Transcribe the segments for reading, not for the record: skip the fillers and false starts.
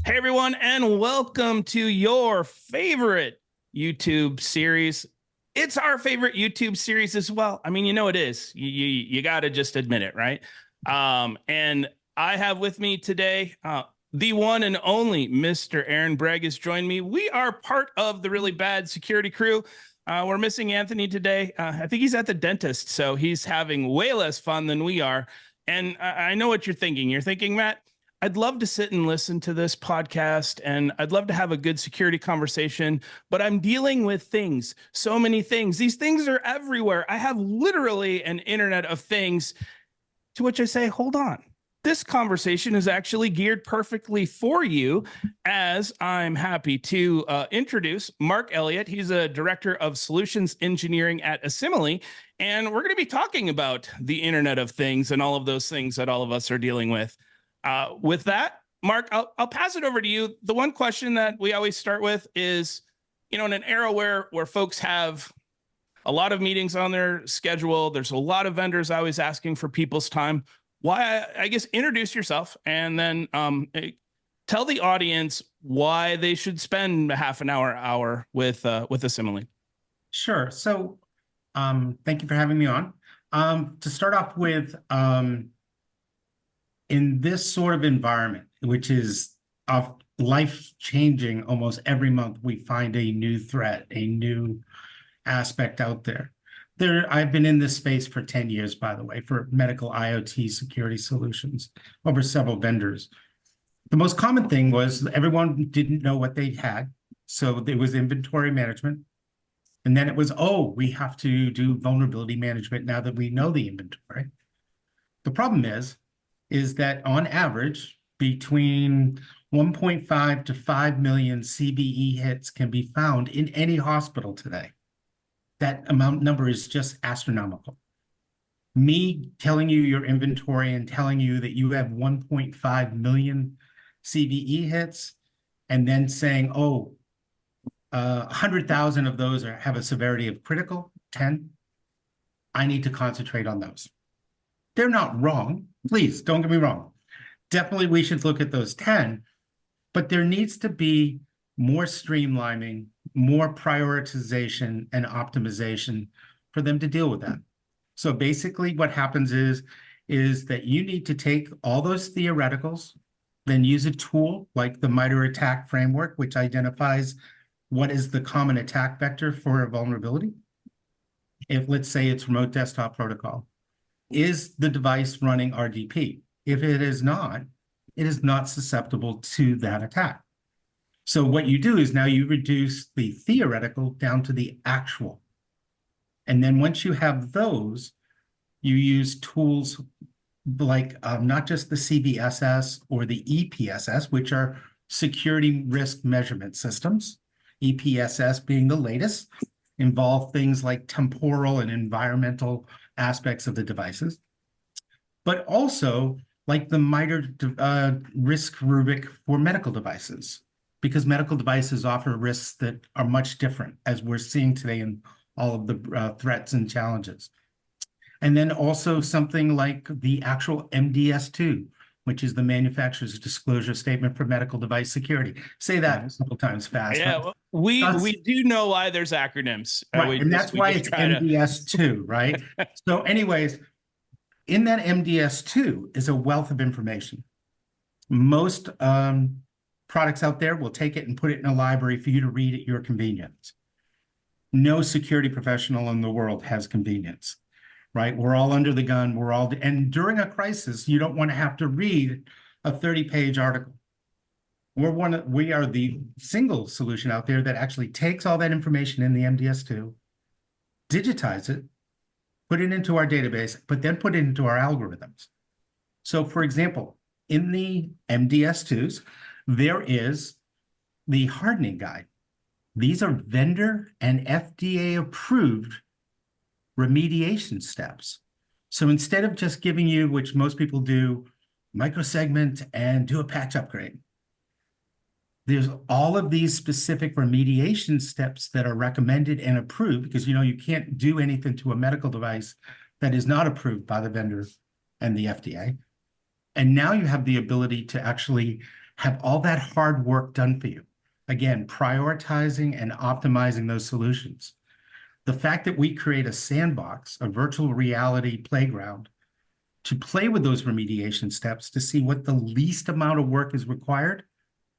Hey everyone, and welcome to your favorite YouTube series. It's our favorite YouTube series as well. I mean, you know it is. You got to just admit it, right? And I have with me today the one and only Mr. Aaron Bragg has joined me. We are part of the really bad security crew. We're missing Anthony today. I think he's at the dentist, so he's having way less fun than we are. And I know what you're thinking. You're thinking, Matt, I'd love to sit and listen to this podcast and I'd love to have a good security conversation, but I'm dealing with things, so many things. These things are everywhere. I have literally an internet of things, to which I say, hold on. This conversation is actually geared perfectly for you, as I'm happy to introduce Mark Elliott. He's a director of solutions engineering at Asimily, and we're going to be talking about the Internet of Things and all of those things that all of us are dealing with. With that, Mark, I'll pass it over to you. The one question that we always start with is, in an era where folks have a lot of meetings on their schedule, there's a lot of vendors always asking for people's time. Why, I guess, introduce yourself and then tell the audience why they should spend a half an hour with Asimily. Sure. So thank you for having me on. To start off with, in this sort of environment, which is life-changing, almost every month we find a new threat, a new aspect out there. I've been in this space for 10 years, by the way, for medical IoT security solutions over several vendors. The most common thing was everyone didn't know what they had. So there was inventory management. And then it was, oh, we have to do vulnerability management now that we know the inventory. The problem is that on average, between 1.5 to 5 million CVE hits can be found in any hospital today. That number is just astronomical. Me telling you your inventory and telling you that you have 1.5 million CVE hits, and then saying, oh, 100,000 of those have a severity of critical, 10. I need to concentrate on those. They're not wrong. Please don't get me wrong. Definitely we should look at those 10, but there needs to be more streamlining, more prioritization and optimization for them to deal with that. So basically what happens is that you need to take all those theoreticals, then use a tool like the MITRE ATT&CK framework, which identifies what is the common attack vector for a vulnerability. If, let's say, it's remote desktop protocol, is the device running RDP? If it is not susceptible to that attack. So what you do is now you reduce the theoretical down to the actual. And then once you have those, you use tools like not just the CVSS or the EPSS, which are security risk measurement systems. EPSS being the latest, involve things like temporal and environmental aspects of the devices, but also like the MITRE risk rubric for medical devices, because medical devices offer risks that are much different, as we're seeing today in all of the threats and challenges. And then also something like the actual MDS2, which is the manufacturer's disclosure statement for medical device security. Say that a couple times fast. Yeah, well, we do know why there's acronyms. Right, and that's why it's MDS2, right? So anyways, in that MDS2 is a wealth of information. Most products out there will take it and put it in a library for you to read at your convenience. No security professional in the world has convenience, right? We're all under the gun. And during a crisis, you don't want to have to read a 30-page article. We are the single solution out there that actually takes all that information in the MDS2, digitize it, put it into our database, but then put it into our algorithms. So for example, in the MDS2s, there is the hardening guide. These are vendor and FDA approved remediation steps. So instead of just giving you, which most people do, microsegment and do a patch upgrade, there's all of these specific remediation steps that are recommended and approved, because you can't do anything to a medical device that is not approved by the vendor and the FDA. And now you have the ability to actually have all that hard work done for you. Again, prioritizing and optimizing those solutions. The fact that we create a sandbox, a virtual reality playground to play with those remediation steps to see what the least amount of work is required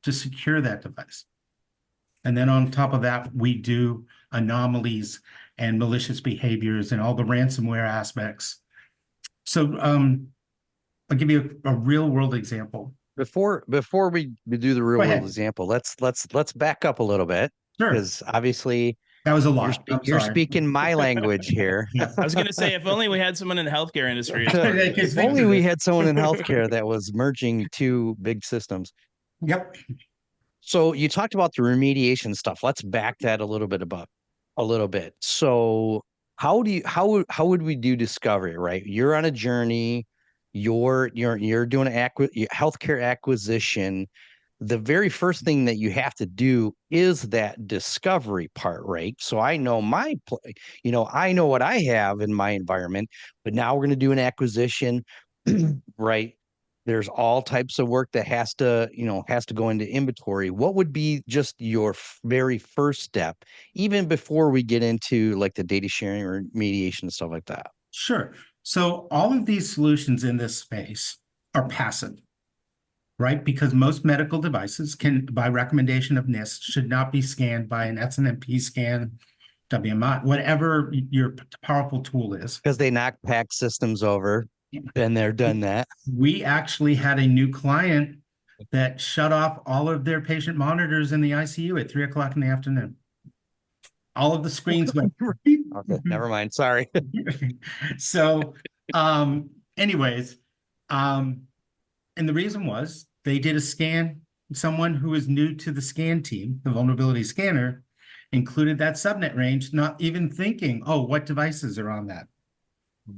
to secure that device. And then on top of that, we do anomalies and malicious behaviors and all the ransomware aspects. So I'll give you a real world example. Before we do the real Go world ahead. example, let's back up a little bit, Sure. because obviously That was a you're lot. I'm you're sorry. speaking my language here. Yeah. I was going to say, if only we had someone in the healthcare industry as part of They could If this. speak only to we this. had someone in healthcare that was merging two big systems. Yep. So you talked about the remediation stuff. Let's back that a little bit. So how would we do discovery, right? You're on a journey, you're doing healthcare acquisition. The very first thing that you have to do is that discovery part, right? So I know I know what I have in my environment, but now we're going to do an acquisition, right? There's all types of work that has to go into inventory. What would be just your very first step, even before we get into like the data sharing or mediation and stuff like that? Sure. So all of these solutions in this space are passive, right? Because most medical devices can, by recommendation of NIST, should not be scanned by an SNMP scan, WMI, whatever your powerful tool is. Because they knock PAC systems over. Been there, done that. We actually had a new client that shut off all of their patient monitors in the ICU at 3 o'clock in the afternoon. All of the screens went. Okay, never mind. Sorry. So, anyways, and the reason was they did a scan. Someone who was new to the scan team, the vulnerability scanner, included that subnet range, not even thinking, oh, what devices are on that,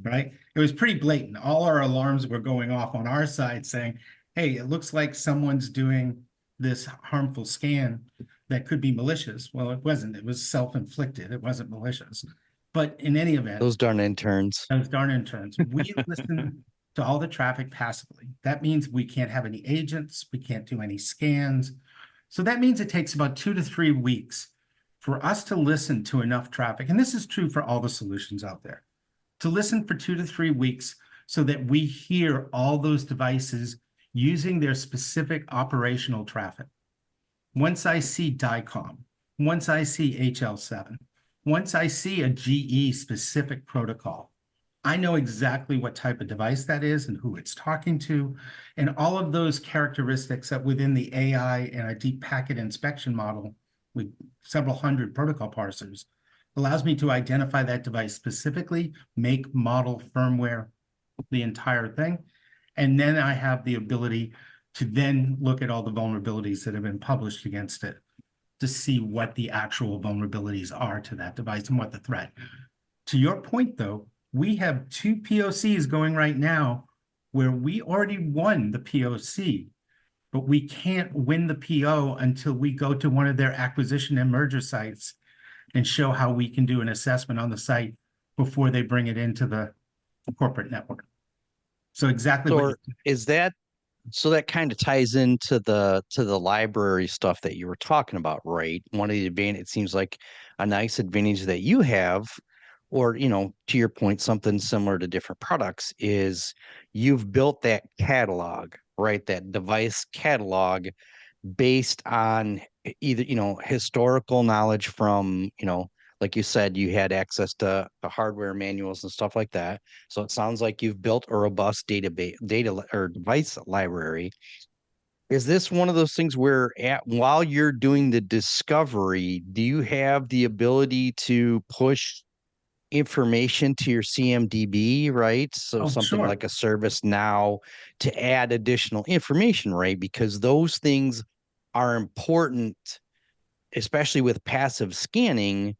right? It was pretty blatant. All our alarms were going off on our side saying, hey, it looks like someone's doing this harmful scan that could be malicious. Well, it wasn't. It was self-inflicted. It wasn't malicious. But in any event, Those darn interns. those darn interns, we listen to all the traffic passively. That means we can't have any agents. We can't do any scans. So that means it takes about 2 to 3 weeks for us to listen to enough traffic. And this is true for all the solutions out there, to listen for 2 to 3 weeks so that we hear all those devices using their specific operational traffic. Once I see DICOM, once I see HL7, once I see a GE specific protocol, I know exactly what type of device that is and who it's talking to, and all of those characteristics that within the AI and a deep packet inspection model with several hundred protocol parsers allows me to identify that device specifically, make, model, firmware, the entire thing. And then I have the ability to then look at all the vulnerabilities that have been published against it to see what the actual vulnerabilities are to that device and what the threat. To your point, though, we have 2 POCs going right now where we already won the POC, but we can't win the PO until we go to one of their acquisition and merger sites and show how we can do an assessment on the site before they bring it into the corporate network. So exactly So what is that so that kind of ties into the library stuff that you were talking about, right? One of the advantage, it seems like a nice advantage that you have, or to your point, something similar to different products, is you've built that catalog, right? That device catalog based on either historical knowledge from like you said, you had access to hardware manuals and stuff like that. So it sounds like you've built a robust data or device library. Is this one of those things where while you're doing the discovery, do you have the ability to push information to your CMDB, right? So Oh, something sure. like a service now to add additional information, right? Because those things are important, especially with passive scanning,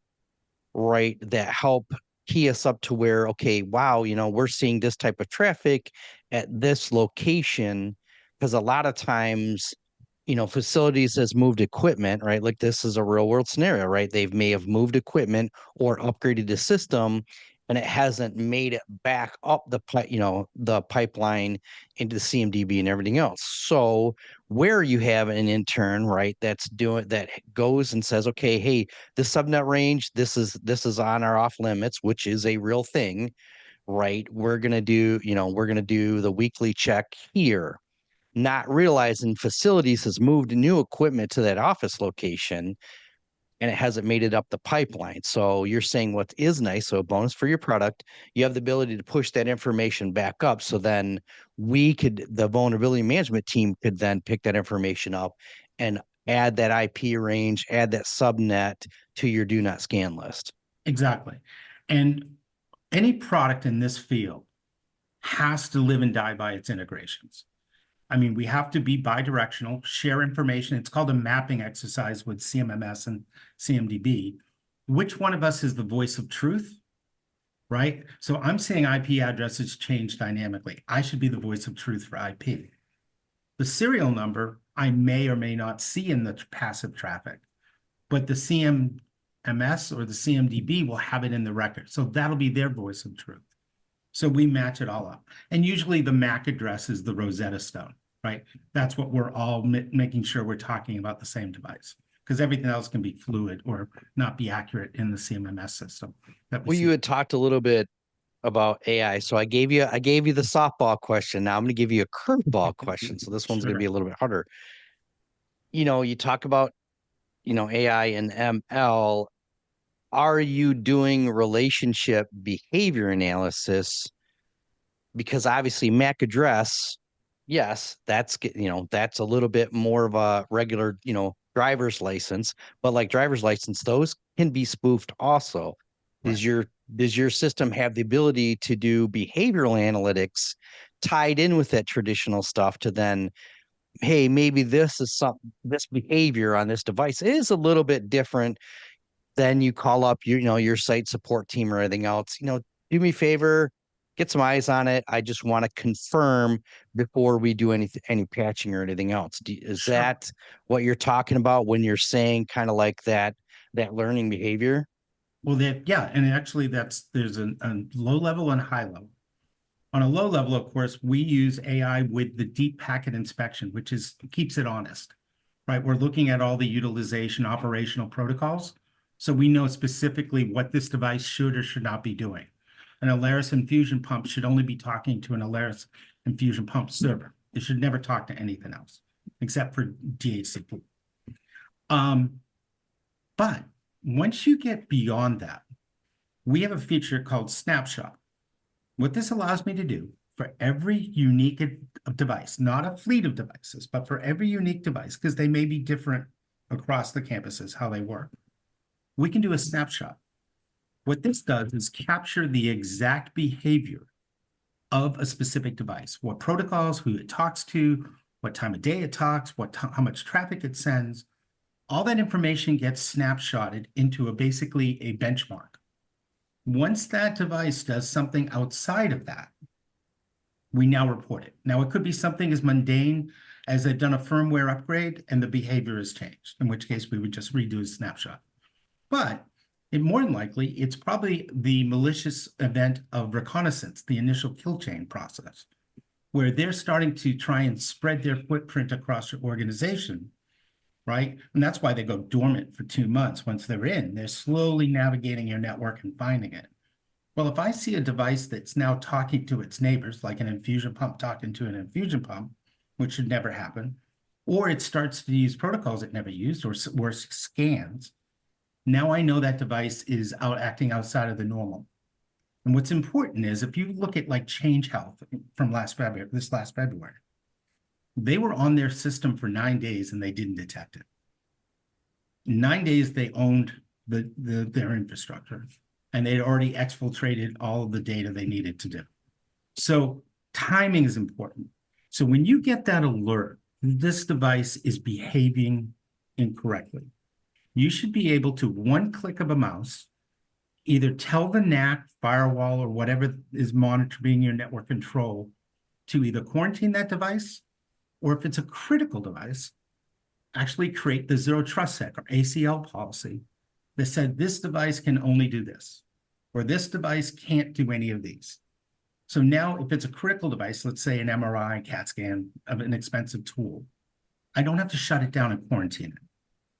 right? That help key us up to where, okay, wow, we're seeing this type of traffic at this location. Because a lot of times, facilities has moved equipment, right? Like this is a real world scenario, right? They may have moved equipment or upgraded the system, and it hasn't made it back up the pipeline into the CMDB and everything else. So where you have an intern, right, that goes and says, okay, hey, this subnet range, this is on our off limits, which is a real thing, right? We're gonna do the weekly check here, not realizing facilities has moved new equipment to that office location and it hasn't made it up the pipeline. So you're saying what is nice, so a bonus for your product, you have the ability to push that information back up. So then the vulnerability management team could then pick that information up and add that IP range, add that subnet to your do not scan list. Exactly. And any product in this field has to live and die by its integrations. I mean, we have to be bi-directional, share information. It's called a mapping exercise with CMMS and CMDB. Which one of us is the voice of truth, right? So I'm saying IP addresses change dynamically. I should be the voice of truth for IP. The serial number I may or may not see in the passive traffic, but the CMMS or the CMDB will have it in the record. So that'll be their voice of truth. So we match it all up. And usually the MAC address is the Rosetta Stone, right? That's what we're all making sure we're talking about the same device, because everything else can be fluid or not be accurate in the CMMS system. Well, you had talked a little bit about AI. So I gave you the softball question. Now I'm going to give you a curveball question. So this one's going to be a little bit harder. You talk about, AI and ML. Are you doing relationship behavior analysis? Because obviously MAC address, yes, that's a little bit more of a regular, driver's license, but like driver's license, those can be spoofed also. Right. Does your system have the ability to do behavioral analytics tied in with that traditional stuff to then, hey, maybe this behavior on this device is a little bit different. Then you call up your site support team or anything else. Do me a favor, get some eyes on it. I just want to confirm before we do any patching or anything else. Is that what you're talking about when you're saying kind of like that learning behavior? Well, yeah, and actually there's a low level and high level. On a low level, of course, we use AI with the deep packet inspection, which keeps it honest, right? We're looking at all the utilization operational protocols. So we know specifically what this device should or should not be doing. An Alaris infusion pump should only be talking to an Alaris infusion pump server. It should never talk to anything else except for DHCP. But once you get beyond that, we have a feature called Snapshot. What this allows me to do for every unique device, not a fleet of devices, but for every unique device, because they may be different across the campuses, how they work, we can do a snapshot. What this does is capture the exact behavior of a specific device, what protocols, who it talks to, what time of day it talks, how much traffic it sends. All that information gets snapshotted into basically a benchmark. Once that device does something outside of that, we now report it. Now, it could be something as mundane as they've done a firmware upgrade and the behavior has changed, in which case we would just redo a snapshot. But more than likely, it's probably the malicious event of reconnaissance, the initial kill chain process, where they're starting to try and spread their footprint across your organization, right? And that's why they go dormant for 2 months. Once they're in, they're slowly navigating your network and finding it. Well, if I see a device that's now talking to its neighbors, like an infusion pump talking to an infusion pump, which should never happen, or it starts to use protocols it never used or scans, now I know that device is acting outside of the normal. And what's important is if you look at like Change Health from this last February, they were on their system for 9 days and they didn't detect it. In 9 days, they owned their infrastructure and they'd already exfiltrated all of the data they needed to do. So timing is important. So when you get that alert, this device is behaving incorrectly, you should be able to, one click of a mouse, either tell the NAC, firewall, or whatever is monitoring your network control to either quarantine that device, or if it's a critical device, actually create the Zero Trust Sec or ACL policy that said this device can only do this, or this device can't do any of these. So now if it's a critical device, let's say an MRI, CAT scan of an expensive tool, I don't have to shut it down and quarantine it.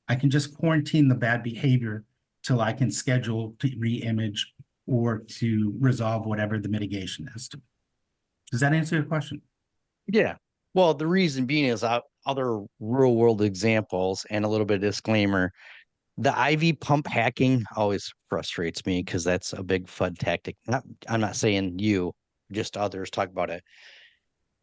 I can just quarantine the bad behavior till I can schedule to re-image or to resolve whatever the mitigation is. Does that answer your question? Yeah. Well, the reason being is other real world examples and a little bit of disclaimer. The IV pump hacking always frustrates me because that's a big FUD tactic. I'm not saying you, just others talk about it.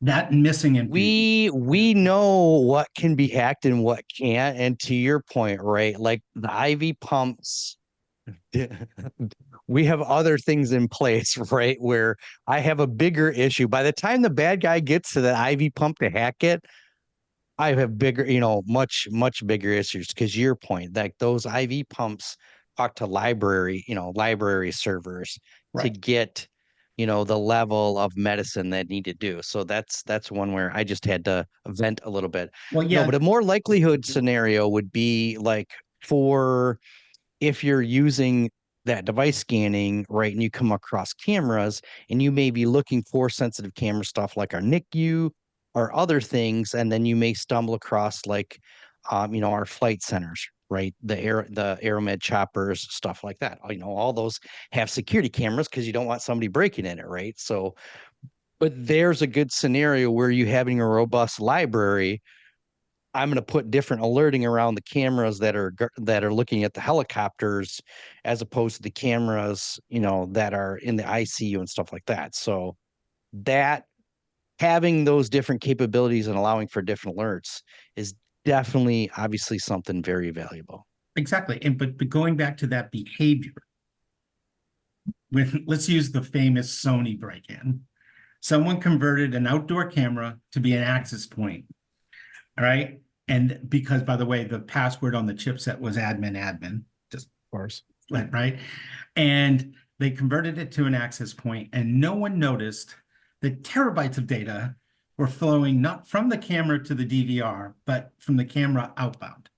That and missing infusion. We know what can be hacked and what can't. And to your point, right? Like the IV pumps, we have other things in place, right? Where I have a bigger issue. By the time the bad guy gets to the IV pump to hack it, I have bigger, much, much bigger issues. Because your point, like those IV pumps talk to library servers to Right. get, the level of medicine that need to do. So that's one where I just had to vent a little bit. Well, No, yeah, but a more likelihood scenario would be like for if you're using that device scanning, right, and you come across cameras and you may be looking for sensitive camera stuff like our NICU or other things, and then you may stumble across like our flight centers, right? The Aeromed choppers, stuff like that. All those have security cameras because you don't want somebody breaking in it, right? So, but there's a good scenario where you having a robust library. I'm going to put different alerting around the cameras that are looking at the helicopters as opposed to the cameras, that are in the ICU and stuff like that. So that having those different capabilities and allowing for different alerts is definitely obviously something very valuable. exactly. And but going back to that behavior, let's use the famous Sony break-in. Someone converted an outdoor camera to be an access point. All right. And because, by the way, the password on the chipset was admin, just Of course. right. And they converted it to an access point, and no one noticed that terabytes of data were flowing not from the camera to the DVR, but from the camera outbound.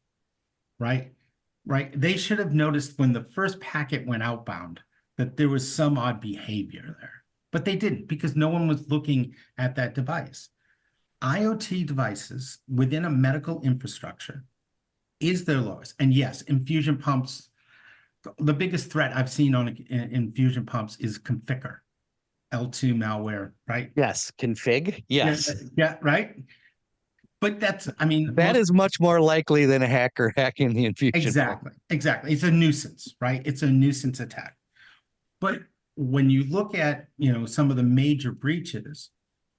Right. Right. They should have noticed when the first packet went outbound that there was some odd behavior there, but they didn't because no one was looking at that device. IoT devices within a medical infrastructure is their lowest. And yes, infusion pumps, the biggest threat I've seen on infusion pumps is configure, L2 malware, right? Yes. Config. Yes. Yeah, right. But that's, I mean, That is much more likely than a hacker hacking the infusion pump. Exactly. It's a nuisance, right? It's a nuisance attack. But when you look at, some of the major breaches,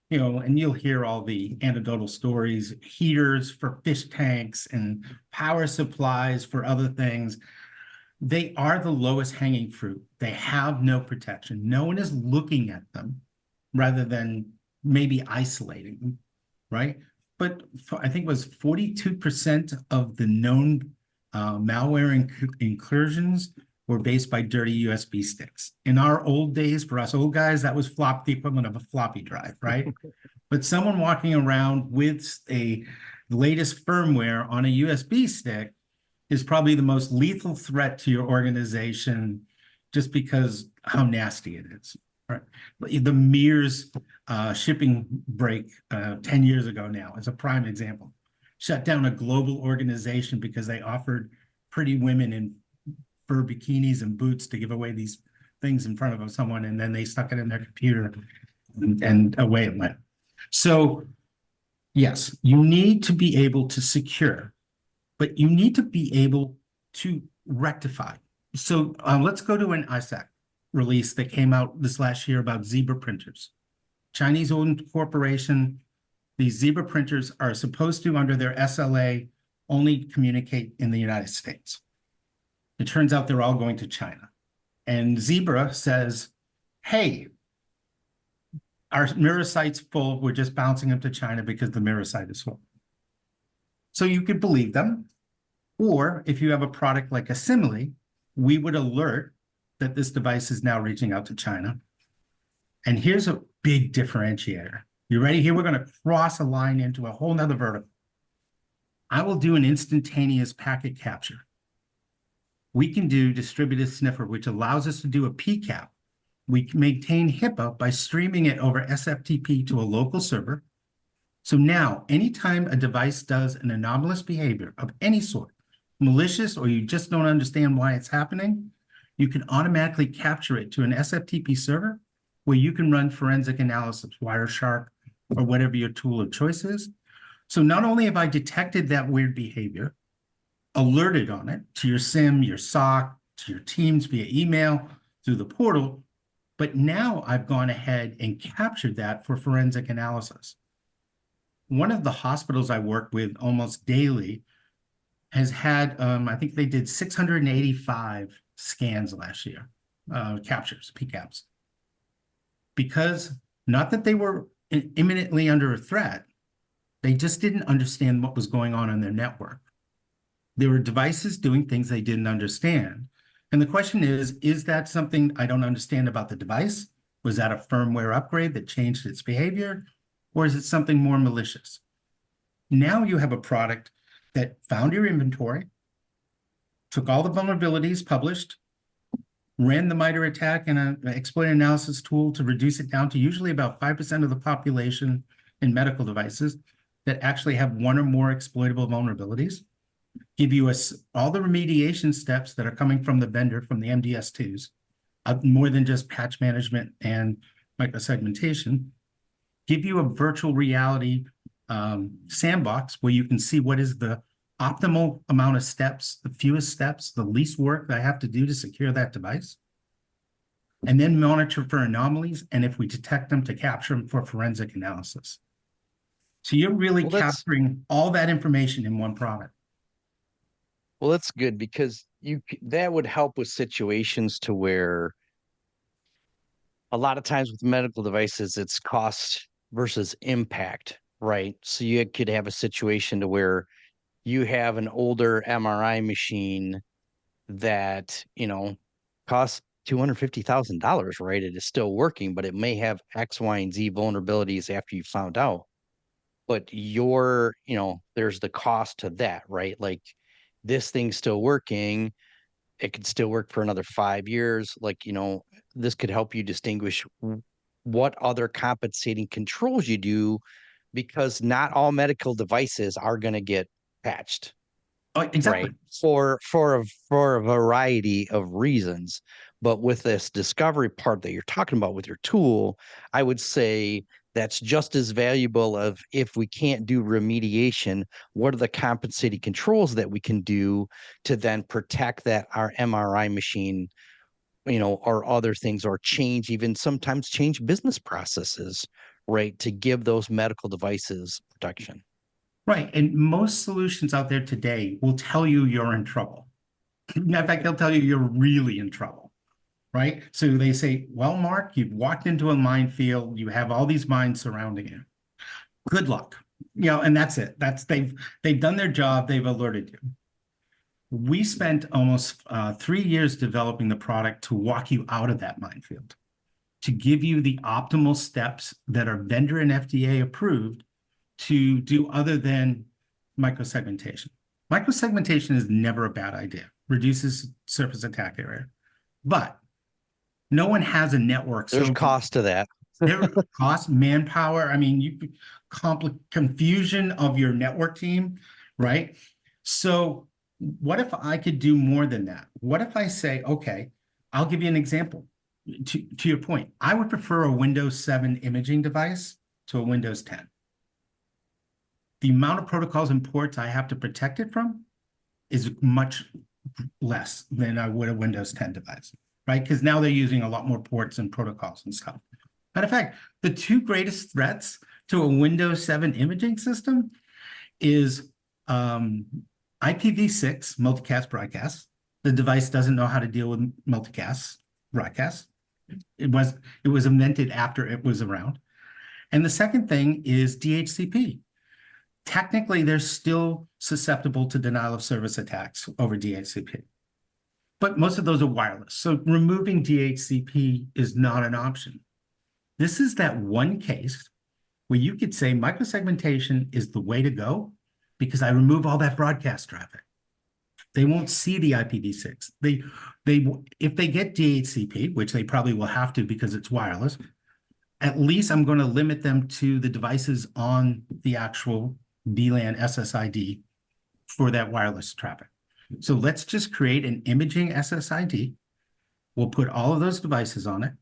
and you'll hear all the anecdotal stories, heaters for fish tanks and power supplies for other things. They are the lowest hanging fruit. They have no protection. No one is looking at them rather than maybe isolating them, right? But I think it was 42% of the known malware incursions were based by dirty USB sticks. In our old days, for us old guys, that was the equivalent of a floppy drive, right? But someone walking around with the latest firmware on a USB stick is probably the most lethal threat to your organization just because how nasty it is. Right? The Mears shipping break 10 years ago now is a prime example. Shut down a global organization because they offered pretty women in fur bikinis and boots to give away these things in front of someone, and then they stuck it in their computer and away it went. So yes, you need to be able to secure, but you need to be able to rectify. So let's go to an ISAC release that came out this last year about Zebra printers. Chinese-owned corporation. These Zebra printers are supposed to, under their SLA, only communicate in the United States. It turns out they're all going to China. And Zebra says, hey, our mirror site's full. We're just bouncing them to China because the mirror site is full. So you could believe them. Or if you have a product like Asimily, we would alert that this device is now reaching out to China. And here's a big differentiator. You ready? Here we're going to cross a line into a whole nother vertical. I will do an instantaneous packet capture we can do distributed sniffer, which allows us to do a PCAP. We can maintain HIPAA by streaming it over SFTP to a local server. So now, anytime a device does an anomalous behavior of any sort, malicious, or you just don't understand why it's happening, you can automatically capture it to an SFTP server where you can run forensic analysis, Wireshark, or whatever your tool of choice is. So not only have I detected that weird behavior, alerted on it to your SIM, your SOC, to your teams via email, through the portal, but now I've gone ahead and captured that for forensic analysis. One of the hospitals I work with almost daily has had, I think they did 685 scans last year, captures, PCAPs. Because not that they were imminently under a threat, they just didn't understand what was going on their network. There were devices doing things they didn't understand. And the question is that something I don't understand about the device? Was that a firmware upgrade that changed its behavior? Or is it something more malicious? Now you have a product that found your inventory, took all the vulnerabilities published, ran the MITRE attack in an exploit analysis tool to reduce it down to usually about 5% of the population in medical devices that actually have one or more exploitable vulnerabilities, give you all the remediation steps that are coming from the vendor, from the MDS2s, more than just patch management and microsegmentation, give you a virtual reality sandbox where you can see what is the optimal amount of steps, the fewest steps, the least work that I have to do to secure that device, and then monitor for anomalies, and if we detect them, to capture them for forensic analysis. So you're really capturing all that information in one product. Well, that's good, because that would help with situations to where a lot of times with medical devices, it's cost versus impact, right? So you could have a situation to where you have an older MRI machine that, costs $250,000, right? It is still working, but it may have X, Y, and Z vulnerabilities after you found out. But there's the cost to that, right? Like, this thing's still working. It could still work for another 5 years. Like, this could help you distinguish what other compensating controls you do, because not all medical devices are going to get patched. Oh, exactly. Right. For a variety of reasons. But with this discovery part that you're talking about with your tool, I would say that's just as valuable of, if we can't do remediation, what are the compensating controls that we can do to then protect that our MRI machine, or other things, or sometimes change business processes, right, to give those medical devices protection. Right. And most solutions out there today will tell you you're in trouble. In fact, they'll tell you you're really in trouble, right? So they say, well, Mark, you've walked into a minefield. You have all these mines surrounding you. Good luck. And that's it. They've done their job. They've alerted you. We spent almost 3 years developing the product to walk you out of that minefield, to give you the optimal steps that are vendor and FDA approved to do other than microsegmentation. Microsegmentation is never a bad idea, reduces surface attack area, but no one has a network. There's cost to that. There cost, manpower. I mean, confusion of your network team, right? So what if I could do more than that? What if I say, okay, I'll give you an example. To your point, I would prefer a Windows 7 imaging device to a Windows 10. The amount of protocols and ports I have to protect it from is much less than I would a Windows 10 device, right? Because now they're using a lot more ports and protocols and stuff. Matter of fact, the two greatest threats to a Windows 7 imaging system is IPv6, multicast broadcast. The device doesn't know how to deal with multicast broadcasts. It was invented after it was around. And the second thing is DHCP. Technically, they're still susceptible to denial of service attacks over DHCP. But most of those are wireless. So removing DHCP is not an option. This is that one case where you could say microsegmentation is the way to go because I remove all that broadcast traffic. They won't see the IPv6. If they get DHCP, which they probably will have to because it's wireless, at least I'm going to limit them to the devices on the actual VLAN SSID for that wireless traffic. So let's just create an imaging SSID. We'll put all of those devices on it.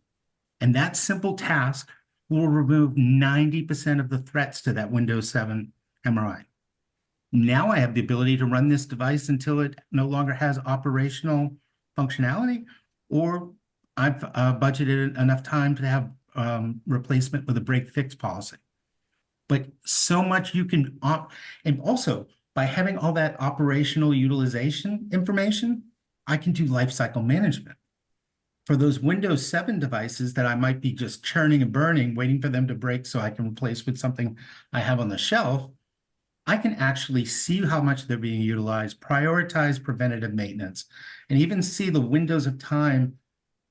And that simple task will remove 90% of the threats to that Windows 7 MRI. Now I have the ability to run this device until it no longer has operational functionality, or I've budgeted enough time to have replacement with a break fix policy. But so much you can, and also by having all that operational utilization information, I can do lifecycle management. For those Windows 7 devices that I might be just churning and burning, waiting for them to break so I can replace with something I have on the shelf, I can actually see how much they're being utilized, prioritize preventative maintenance, and even see the windows of time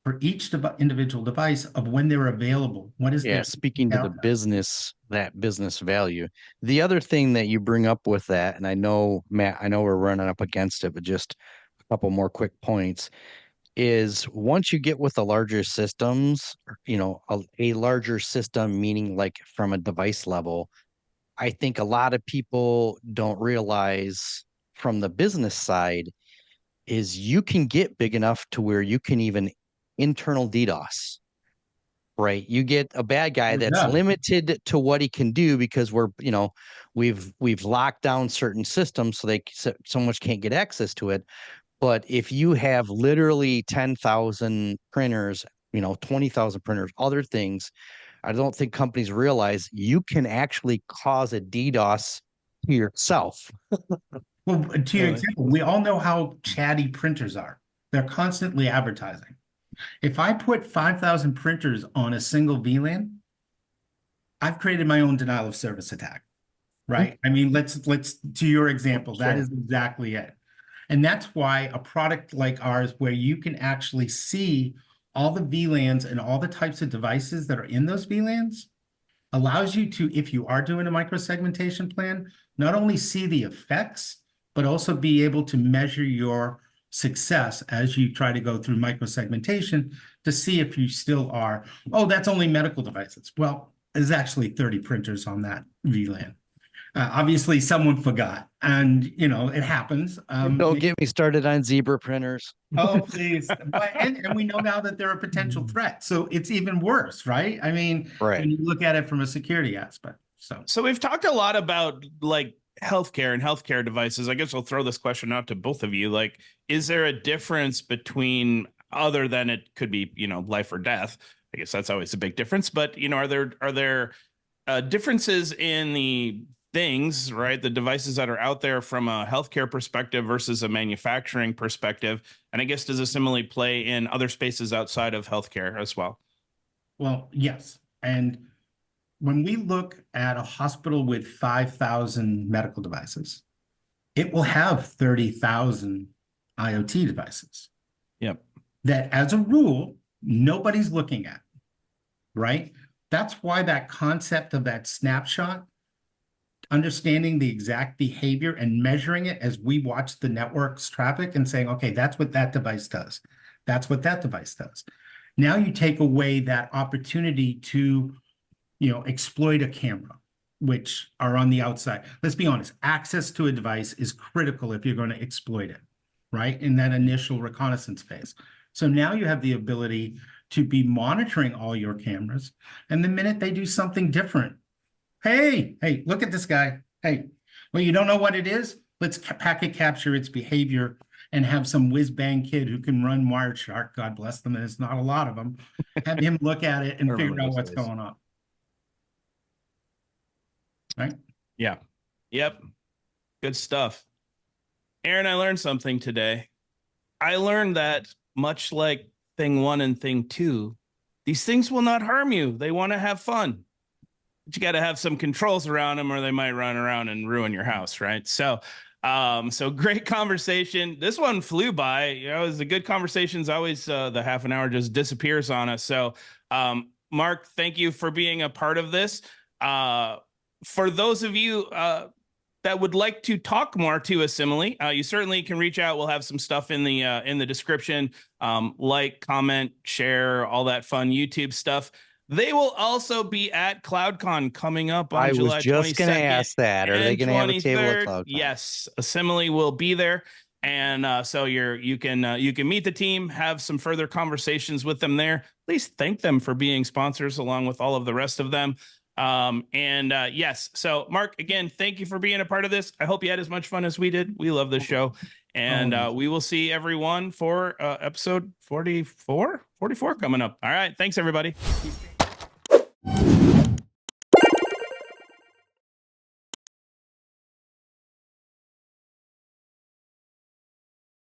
for each individual device of when they're available. What is their speaking to the business, that business value. The other thing that you bring up with that, and I know, Matt, I know we're running up against it, but just a couple more quick points, is once you get with the larger systems, a larger system, meaning like from a device level, I think a lot of people don't realize from the business side is you can get big enough to where you can even internal DDoS, right? You get a bad guy that's limited to what he can do because we've locked down certain systems so so much can't get access to it. But if you have literally 10,000 printers, 20,000 printers, other things, I don't think companies realize you can actually cause a DDoS to yourself. Well, to your example, we all know how chatty printers are. They're constantly advertising. If I put 5,000 printers on a single VLAN, I've created my own denial of service attack, right? I mean, let's to your example, that is exactly it. And that's why a product like ours, where you can actually see all the VLANs and all the types of devices that are in those VLANs, allows you to, if you are doing a microsegmentation plan, not only see the effects, but also be able to measure your success as you try to go through microsegmentation to see if you still are, oh, that's only medical devices. Well, there's actually 30 printers on that VLAN. Obviously, someone forgot, and it happens. Don't get me started on zebra printers. Oh, please. And we know now that they're a potential threat. So it's even worse, right? I mean, when you look at it from a security aspect. So we've talked a lot about like healthcare and healthcare devices. I guess I'll throw this question out to both of you. Like, is there a difference between, other than it could be, life or death? I guess that's always a big difference. But, are there differences in the things, right? The devices that are out there from a healthcare perspective versus a manufacturing perspective. And I guess does Asimily play in other spaces outside of healthcare as well? Well, yes. And when we look at a hospital with 5,000 medical devices, it will have 30,000 IoT devices. Yep. That as a rule, nobody's looking at, right? That's why that concept of that snapshot, understanding the exact behavior and measuring it as we watch the network's traffic and saying, okay, that's what that device does. That's what that device does. Now you take away that opportunity to, exploit a camera, which are on the outside. Let's be honest, access to a device is critical if you're going to exploit it, right? In that initial reconnaissance phase. So now you have the ability to be monitoring all your cameras. And the minute they do something different, hey, look at this guy. Hey, well, you don't know what it is? Let's packet capture its behavior and have some whiz-bang kid who can run Wireshark, God bless them, and it's not a lot of them, have him look at it and figure out what's going on. Right? Yeah. Yep. Good stuff. Aaron, I learned something today. I learned that much like thing 1 and thing 2, these things will not harm you. They want to have fun. But you got to have some controls around them or they might run around and ruin your house, right? So great conversation. This one flew by. It was a good conversation. It's always the half an hour just disappears on us. So Mark, thank you for being a part of this. For those of you that would like to talk more to Asimily, you certainly can reach out. We'll have some stuff in the description. Like, comment, share, all that fun YouTube stuff. They will also be at CloudCon coming up on I was July just going to 22nd ask that. Are they and going to have a table at 23rd. CloudCon? Yes, Asimily will be there. And so you can meet the team, have some further conversations with them there. Please thank them for being sponsors along with all of the rest of them. Yes, so Mark, again, thank you for being a part of this. I hope you had as much fun as we did. We love this show. And we will see everyone for episode 44 coming up. All right, thanks everybody.